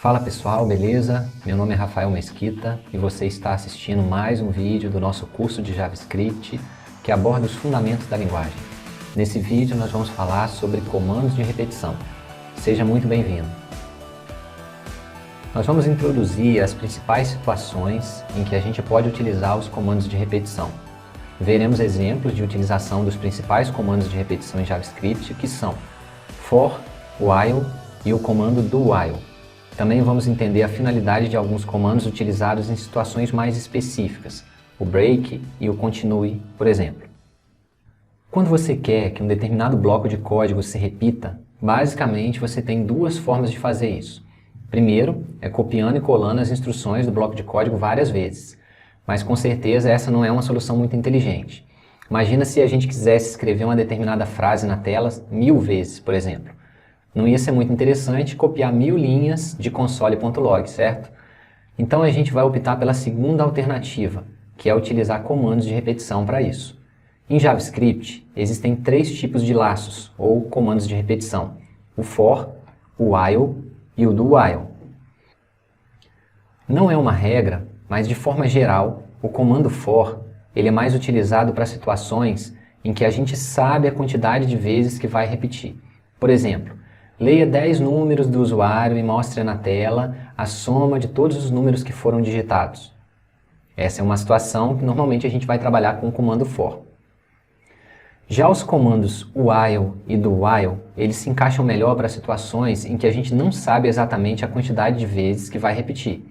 Fala pessoal, beleza? Meu nome é Rafael Mesquita e você está assistindo mais um vídeo do nosso curso de JavaScript que aborda os fundamentos da linguagem. Nesse vídeo nós vamos falar sobre comandos de repetição. Seja muito bem-vindo! Nós vamos introduzir as principais situações em que a gente pode utilizar os comandos de repetição. Veremos exemplos de utilização dos principais comandos de repetição em JavaScript, que são for, while e o comando do while. Também vamos entender a finalidade de alguns comandos utilizados em situações mais específicas, o break e o continue, por exemplo. Quando você quer que um determinado bloco de código se repita, basicamente você tem duas formas de fazer isso. Primeiro, é copiando e colando as instruções do bloco de código várias vezes, mas com certeza essa não é uma solução muito inteligente. Imagina se a gente quisesse escrever uma determinada frase na tela 1000 vezes, por exemplo. Não ia ser muito interessante copiar 1000 linhas de console.log, certo? Então a gente vai optar pela segunda alternativa, que é utilizar comandos de repetição para isso. Em JavaScript, existem 3 tipos de laços, ou comandos de repetição: o for, o while e o do while. Não é uma regra, mas de forma geral, o comando for ele é mais utilizado para situações em que a gente sabe a quantidade de vezes que vai repetir. Por exemplo, leia 10 números do usuário e mostre na tela a soma de todos os números que foram digitados. Essa é uma situação que normalmente a gente vai trabalhar com o comando for. Já os comandos while e do while, eles se encaixam melhor para situações em que a gente não sabe exatamente a quantidade de vezes que vai repetir.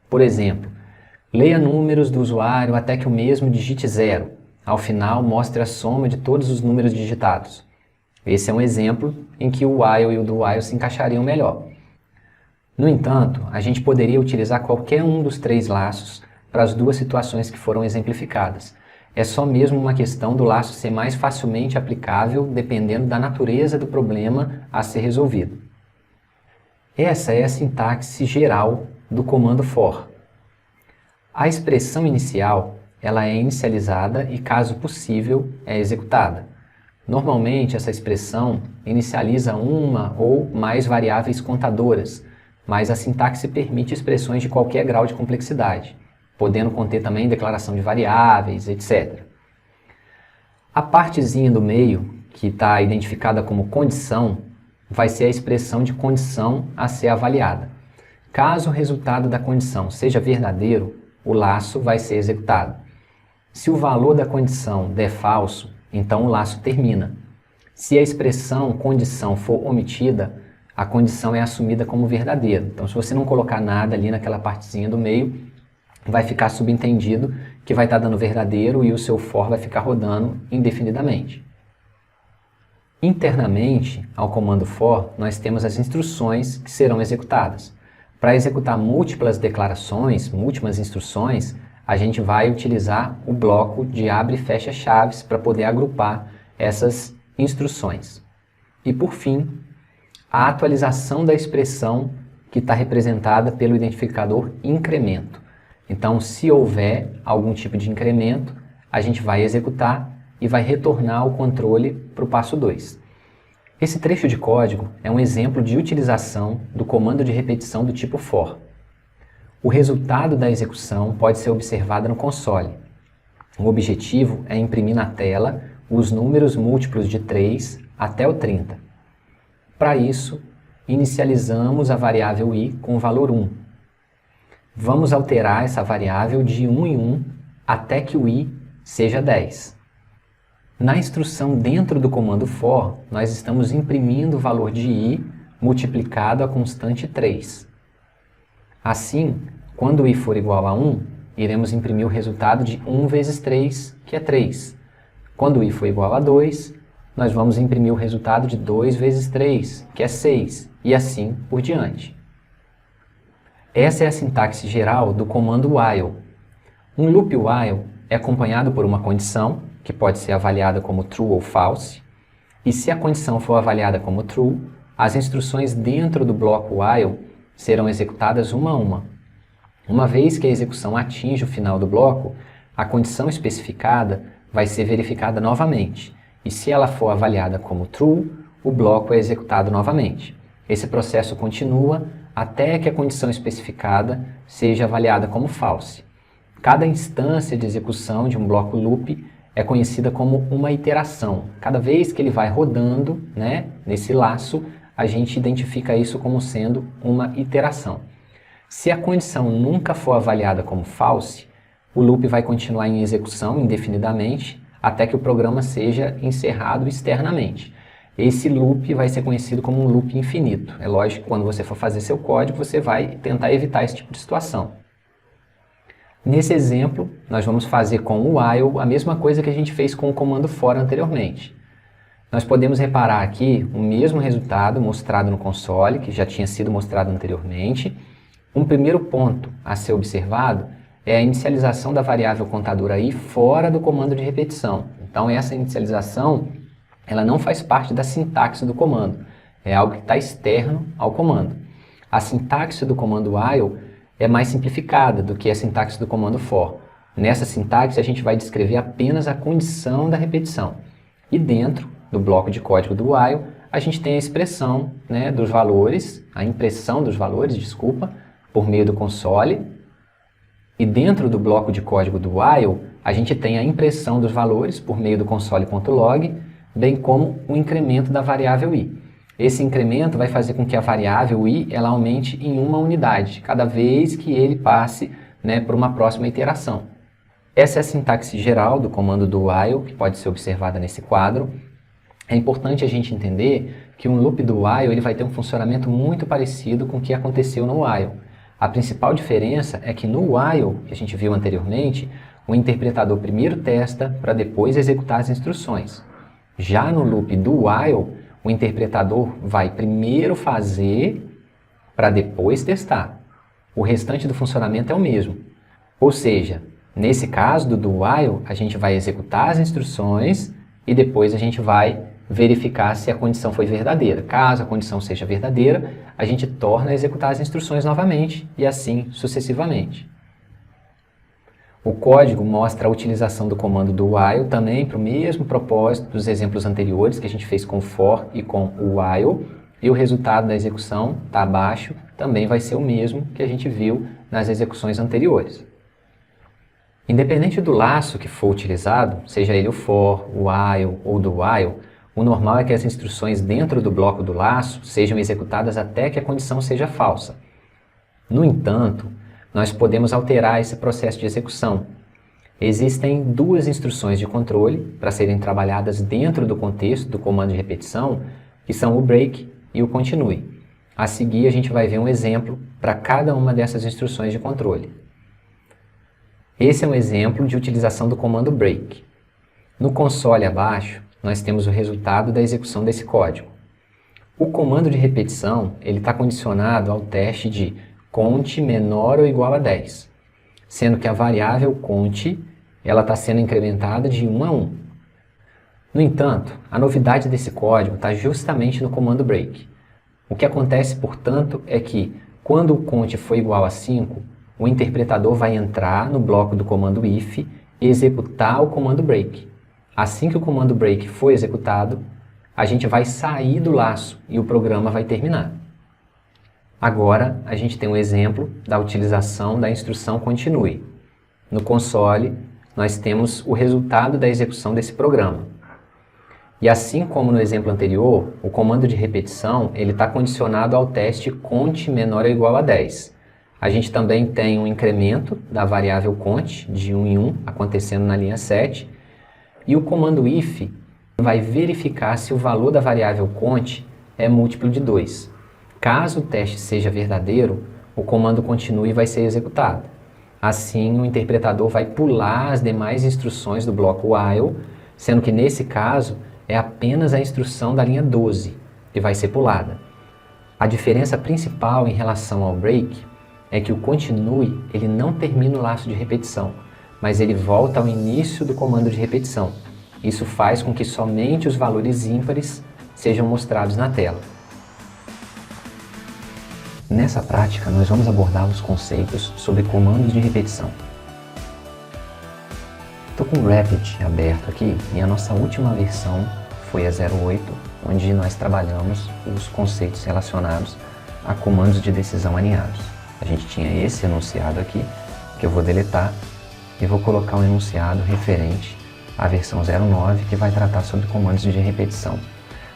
Por exemplo, leia números do usuário até que o mesmo digite 0. Ao final, mostre a soma de todos os números digitados. Esse é um exemplo em que o while e o do while se encaixariam melhor. No entanto, a gente poderia utilizar qualquer um dos 3 laços para as duas situações que foram exemplificadas. É só mesmo uma questão do laço ser mais facilmente aplicável dependendo da natureza do problema a ser resolvido. Essa é a sintaxe geral do comando for. A expressão inicial ela é inicializada e, caso possível, é executada. Normalmente, essa expressão inicializa uma ou mais variáveis contadoras, mas a sintaxe permite expressões de qualquer grau de complexidade, podendo conter também declaração de variáveis, etc. A partezinha do meio, que está identificada como condição, vai ser a expressão de condição a ser avaliada. Caso o resultado da condição seja verdadeiro, o laço vai ser executado. Se o valor da condição der falso, então o laço termina. Se a expressão condição for omitida, a condição é assumida como verdadeira. Então, se você não colocar nada ali naquela partezinha do meio, vai ficar subentendido que vai estar dando verdadeiro e o seu for vai ficar rodando indefinidamente. Internamente, ao comando for, nós temos as instruções que serão executadas. Para executar múltiplas declarações, múltiplas instruções, a gente vai utilizar o bloco de abre e fecha chaves para poder agrupar essas instruções. E por fim, a atualização da expressão que está representada pelo identificador incremento. Então, se houver algum tipo de incremento, a gente vai executar e vai retornar o controle para o passo 2. Esse trecho de código é um exemplo de utilização do comando de repetição do tipo for. O resultado da execução pode ser observado no console. O objetivo é imprimir na tela os números múltiplos de 3 até o 30. Para isso, inicializamos a variável i com o valor 1. Vamos alterar essa variável de 1 em 1 até que o i seja 10. Na instrução dentro do comando for, nós estamos imprimindo o valor de i multiplicado a constante 3. Assim, quando i for igual a 1, iremos imprimir o resultado de 1 vezes 3, que é 3. Quando i for igual a 2, nós vamos imprimir o resultado de 2 vezes 3, que é 6, e assim por diante. Essa é a sintaxe geral do comando while. Um loop while é acompanhado por uma condição, que pode ser avaliada como true ou false, e se a condição for avaliada como true, as instruções dentro do bloco while serão executadas uma a uma. Uma vez que a execução atinge o final do bloco, a condição especificada vai ser verificada novamente, e se ela for avaliada como true, o bloco é executado novamente. Esse processo continua até que a condição especificada seja avaliada como false. Cada instância de execução de um bloco loop é conhecida como uma iteração. Cada vez que ele vai rodando, né, nesse laço, a gente identifica isso como sendo uma iteração. Se a condição nunca for avaliada como false, o loop vai continuar em execução indefinidamente até que o programa seja encerrado externamente. Esse loop vai ser conhecido como um loop infinito. É lógico que quando você for fazer seu código, você vai tentar evitar esse tipo de situação. Nesse exemplo, nós vamos fazer com o while a mesma coisa que a gente fez com o comando for anteriormente. Nós podemos reparar aqui o mesmo resultado mostrado no console, que já tinha sido mostrado anteriormente. Um primeiro ponto a ser observado é a inicialização da variável contadora i fora do comando de repetição. Então essa inicialização ela não faz parte da sintaxe do comando, é algo que está externo ao comando. A sintaxe do comando while é mais simplificada do que a sintaxe do comando for. Nessa sintaxe a gente vai descrever apenas a condição da repetição. E dentro do bloco de código do while, a gente tem a expressão, né, dos valores, a impressão dos valores, desculpa, por meio do console. E dentro do bloco de código do while, a gente tem a impressão dos valores por meio do console.log, bem como o incremento da variável i. Esse incremento vai fazer com que a variável i ela aumente em uma unidade, cada vez que ele passe, né, por uma próxima iteração. Essa é a sintaxe geral do comando do while, que pode ser observada nesse quadro. É importante a gente entender que um loop do while ele vai ter um funcionamento muito parecido com o que aconteceu no while. A principal diferença é que no while, que a gente viu anteriormente, o interpretador primeiro testa para depois executar as instruções. Já no loop do while, o interpretador vai primeiro fazer para depois testar. O restante do funcionamento é o mesmo. Ou seja, nesse caso do while, a gente vai executar as instruções e depois a gente vai verificar se a condição foi verdadeira. Caso a condição seja verdadeira, a gente torna a executar as instruções novamente e assim sucessivamente. O código mostra a utilização do comando do while também para o mesmo propósito dos exemplos anteriores que a gente fez com o for e com o while, e o resultado da execução está abaixo, também vai ser o mesmo que a gente viu nas execuções anteriores. Independente do laço que for utilizado, seja ele o for, o while ou do while, o normal é que as instruções dentro do bloco do laço sejam executadas até que a condição seja falsa. No entanto, nós podemos alterar esse processo de execução. Existem duas instruções de controle para serem trabalhadas dentro do contexto do comando de repetição, que são o break e o continue. A seguir, a gente vai ver um exemplo para cada uma dessas instruções de controle. Esse é um exemplo de utilização do comando break. No console abaixo, nós temos o resultado da execução desse código. O comando de repetição está condicionado ao teste de cont menor ou igual a 10, sendo que a variável cont está sendo incrementada de 1 a 1. No entanto, a novidade desse código está justamente no comando break. O que acontece, portanto, é que quando o cont for igual a 5, o interpretador vai entrar no bloco do comando if e executar o comando break. Assim que o comando break for executado, a gente vai sair do laço e o programa vai terminar. Agora, a gente tem um exemplo da utilização da instrução continue. No console, nós temos o resultado da execução desse programa. E assim como no exemplo anterior, o comando de repetição está condicionado ao teste cont menor ou igual a 10. A gente também tem um incremento da variável cont de 1 em 1 acontecendo na linha 7. E o comando if vai verificar se o valor da variável cont é múltiplo de 2. Caso o teste seja verdadeiro, o comando continue vai ser executado. Assim, o interpretador vai pular as demais instruções do bloco while, sendo que nesse caso é apenas a instrução da linha 12 que vai ser pulada. A diferença principal em relação ao break é que o continue não termina o laço de repetição, mas ele volta ao início do comando de repetição. Isso faz com que somente os valores ímpares sejam mostrados na tela. Nessa prática, nós vamos abordar os conceitos sobre comandos de repetição. Estou com o Rapid aberto aqui e a nossa última versão foi a 08, onde nós trabalhamos os conceitos relacionados a comandos de decisão alinhados. A gente tinha esse enunciado aqui, que eu vou deletar, e vou colocar um enunciado referente à versão 09, que vai tratar sobre comandos de repetição.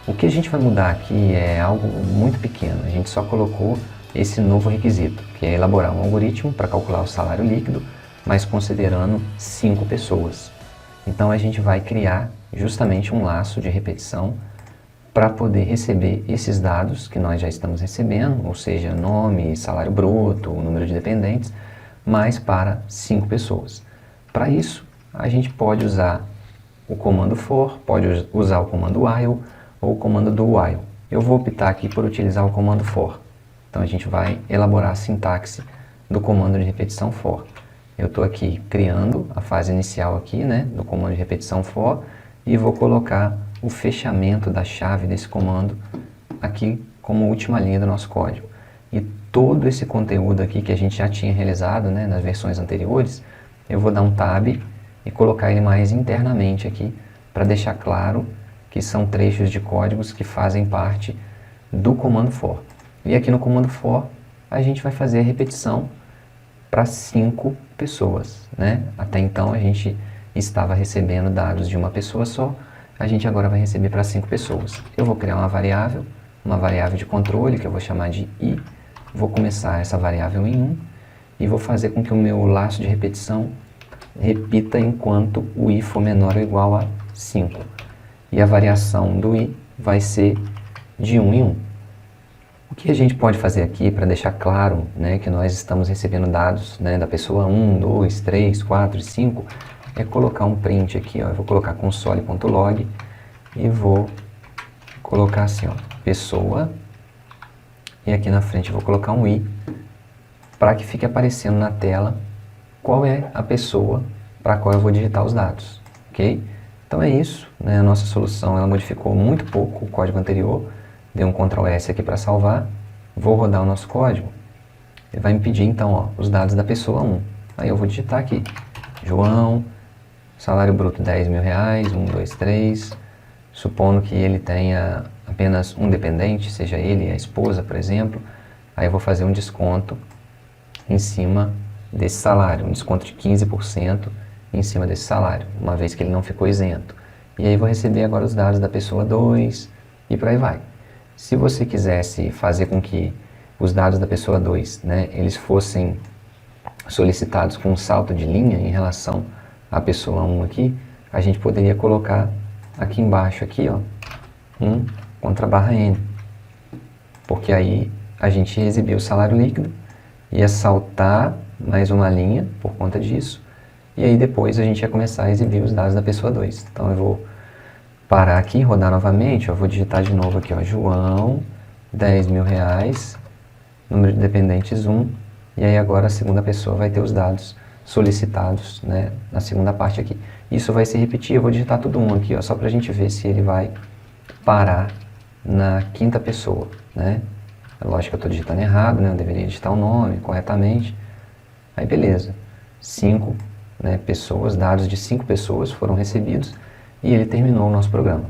O que a gente vai mudar aqui é algo muito pequeno, a gente só colocou esse novo requisito, que é elaborar um algoritmo para calcular o salário líquido, mas considerando 5 pessoas. Então a gente vai criar justamente um laço de repetição para poder receber esses dados que nós já estamos recebendo, ou seja, nome, salário bruto, o número de dependentes, mas para 5 pessoas. Para isso, a gente pode usar o comando for, pode usar o comando while ou o comando do while. Eu vou optar aqui por utilizar o comando for. Então a gente vai elaborar a sintaxe do comando de repetição for. Eu estou aqui criando a fase inicial aqui, né, do comando de repetição for, e vou colocar o fechamento da chave desse comando aqui como última linha do nosso código. E todo esse conteúdo aqui que a gente já tinha realizado, né, nas versões anteriores, eu vou dar um tab e colocar ele mais internamente aqui para deixar claro que são trechos de códigos que fazem parte do comando for. E aqui no comando for a gente vai fazer a repetição para 5 pessoas, né? Até então a gente estava recebendo dados de uma pessoa só, a gente agora vai receber para 5 pessoas. Eu vou criar uma variável de controle que eu vou chamar de i, vou começar essa variável em 1 e vou fazer com que o meu laço de repetição repita enquanto o i for menor ou igual a 5. E a variação do i vai ser de 1 em 1. O que a gente pode fazer aqui para deixar claro, né, que nós estamos recebendo dados, né, da pessoa 1, 2, 3, 4 e 5, é colocar um print aqui, ó. Eu vou colocar console.log e vou colocar assim, ó, pessoa, e aqui na frente eu vou colocar um i, para que fique aparecendo na tela qual é a pessoa para a qual eu vou digitar os dados, ok? Então é isso, né? A nossa solução ela modificou muito pouco o código anterior, dei um Ctrl S aqui para salvar, vou rodar o nosso código, ele vai me pedir então, ó, os dados da pessoa 1, aí eu vou digitar aqui, João, salário bruto R$10.000, 1, 2, 3, supondo que ele tenha apenas um dependente, seja ele a esposa, por exemplo, aí eu vou fazer um desconto em cima desse salário, um desconto de 15% em cima desse salário, uma vez que ele não ficou isento. E aí vou receber agora os dados da pessoa 2 e por aí vai. Se você quisesse fazer com que os dados da pessoa 2, né, eles fossem solicitados com um salto de linha em relação à pessoa 1 aqui, a gente poderia colocar aqui embaixo, aqui, ó, 1 contra barra N. Porque aí a gente ia exibir o salário líquido, ia saltar mais uma linha por conta disso, e aí depois a gente ia começar a exibir os dados da pessoa 2. Então eu vou parar aqui, rodar novamente, eu vou digitar de novo aqui, ó, João, R$10.000, número de dependentes 1, e aí agora a segunda pessoa vai ter os dados solicitados, né, na segunda parte aqui. Isso vai se repetir, eu vou digitar tudo 1 aqui, ó, só para a gente ver se ele vai parar na quinta pessoa, né? É lógico que eu estou digitando errado, né, eu deveria digitar o nome corretamente. Aí beleza, 5, né, pessoas, dados de 5 pessoas foram recebidos e ele terminou o nosso programa.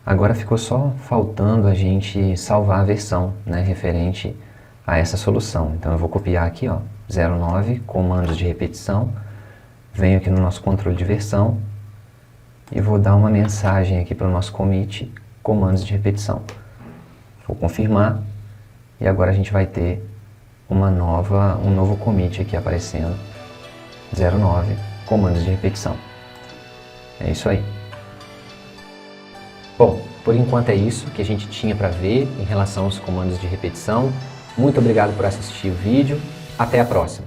Agora ficou só faltando a gente salvar a versão, né, referente a essa solução. Então eu vou copiar aqui, ó, 09, comandos de repetição, venho aqui no nosso controle de versão e vou dar uma mensagem aqui para o nosso commit, comandos de repetição. Vou confirmar e agora a gente vai ter um novo commit aqui aparecendo, 09, comandos de repetição. É isso aí. Bom, por enquanto é isso que a gente tinha para ver em relação aos comandos de repetição. Muito obrigado por assistir o vídeo. Até a próxima.